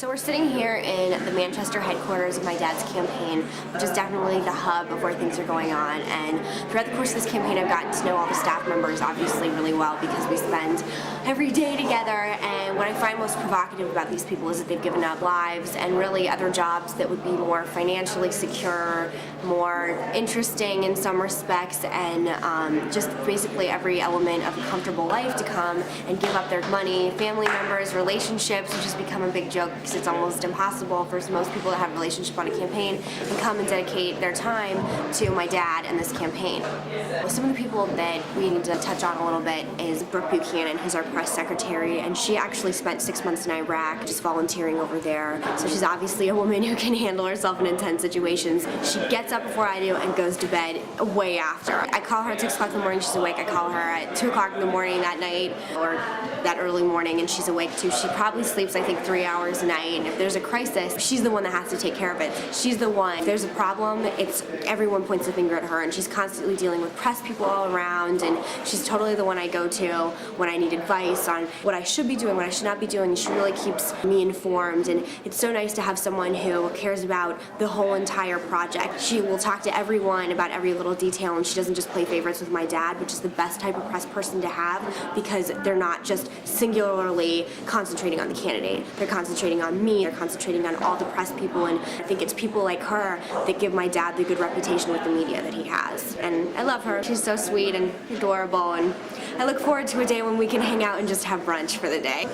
So we're sitting here in the Manchester headquarters of my dad's campaign, which is definitely the hub of where things are going on. And throughout the course of this campaign, I've gotten to know all the staff members obviously really well because we spend every day together. And what I find most provocative about these people is that they've given up lives and really other jobs that would be more financially secure, more interesting in some respects, and just basically every element of a comfortable life to come and give up their money, family members, relationships, which has become a big joke because it's almost impossible for most people to have a relationship on a campaign and come and dedicate their time to my dad and this campaign. Some of the people that we need to touch on a little bit is Brooke Buchanan, who's our press secretary, and she actually spent 6 months in Iraq just volunteering over there. So she's obviously a woman who can handle herself in intense situations. She gets up before I do and goes to bed way after. I call her at 6 o'clock in the morning, she's awake. I call her at 2 o'clock in the morning that night or that early morning and she's awake too. She probably sleeps, I think, 3 hours a night. And if there's a crisis, she's the one that has to take care of it. She's the one. If there's a problem, it's everyone points the finger at her, and she's constantly dealing with press people all around, and she's totally the one I go to when I need advice on what I should be doing, what I should not be doing. She really keeps me informed, and it's so nice to have someone who cares about the whole entire project. She will talk to everyone about every little detail, and she doesn't just play favorites with my dad, which is the best type of press person to have because they're not just singularly concentrating on the candidate. They're concentrating on me, they're concentrating on all the press people, and I think it's people like her that give my dad the good reputation with the media that he has. And I love her. She's so sweet and adorable, and I look forward to a day when we can hang out and just have brunch for the day.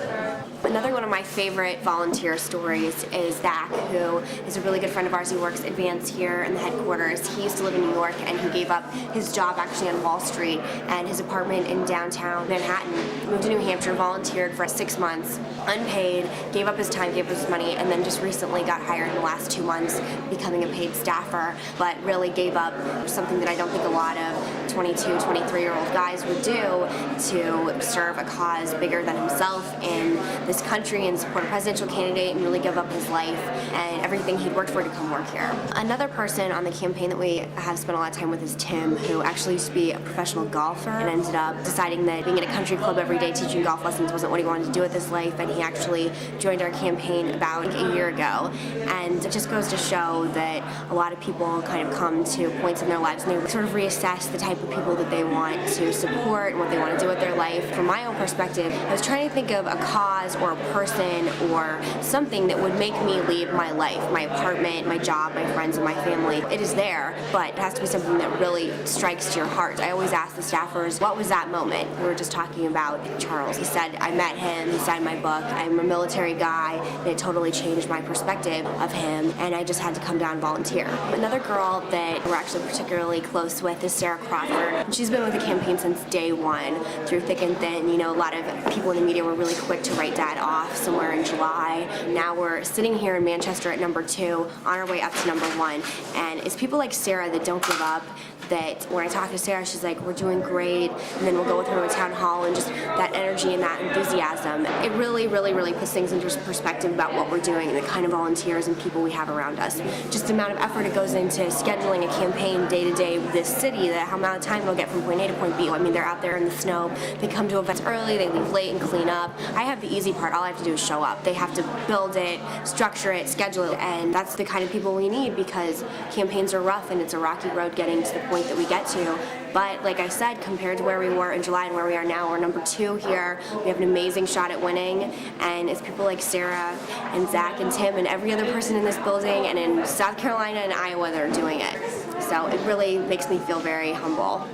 Another one of my favorite volunteer stories is Zach, who is a really good friend of ours. He works Advance here in the headquarters. He used to live in New York, and he gave up his job actually on Wall Street and his apartment in downtown Manhattan, moved to New Hampshire, volunteered for 6 months, unpaid, gave up his time, gave up his money, and then just recently got hired in the last 2 months becoming a paid staffer, but really gave up something that I don't think a lot of 22, 23-year-old guys would do to serve a cause bigger than himself in this country and support a presidential candidate and really give up his life and everything he'd worked for to come work here. Another person on the campaign that we have spent a lot of time with is Tim, who actually used to be a professional golfer and ended up deciding that being at a country club every day teaching golf lessons wasn't what he wanted to do with his life, and he actually joined our campaign about a year ago. And it just goes to show that a lot of people kind of come to points in their lives and they sort of reassess the type of people that they want to support and what they want to do with their life. From my own perspective, I was trying to think of a cause or a person or something that would make me leave my life, my apartment, my job, my friends, and my family. It is there, but it has to be something that really strikes to your heart. I always ask the staffers, what was that moment? We were just talking about Charles. He said, I met him, he signed my book, I'm a military guy, and it totally changed my perspective of him, and I just had to come down and volunteer. Another girl that we're actually particularly close with is Sarah Crawford. She's been with the campaign since day one, through thick and thin. You know, a lot of people in the media were really quick to write Dad off somewhere in July. Now we're sitting here in Manchester at number 2, on our way up to number 1, and it's people like Sarah that don't give up, that when I talk to Sarah, she's like, we're doing great, and then we'll go with her to a town hall, and just that energy and that enthusiasm, it really, really, really puts things into perspective about what we're doing and the kind of volunteers and people we have around us. Just the amount of effort it goes into scheduling a campaign day to day with this city, that how amount of time they'll get from point A to point B. I mean, they're out there in the snow, they come to events early, they leave late and clean up. I have the easy part, all I have to do is show up. They have to build it, structure it, schedule it, and that's the kind of people we need because campaigns are rough and it's a rocky road getting to the point that we get to. But like I said, compared to where we were in July and where we are now, we're number 2 here. We have an amazing shot at winning, and it's people like Sarah and Zach and Tim and every other person in this building and in South Carolina and Iowa that are doing it. So it really makes me feel very humble.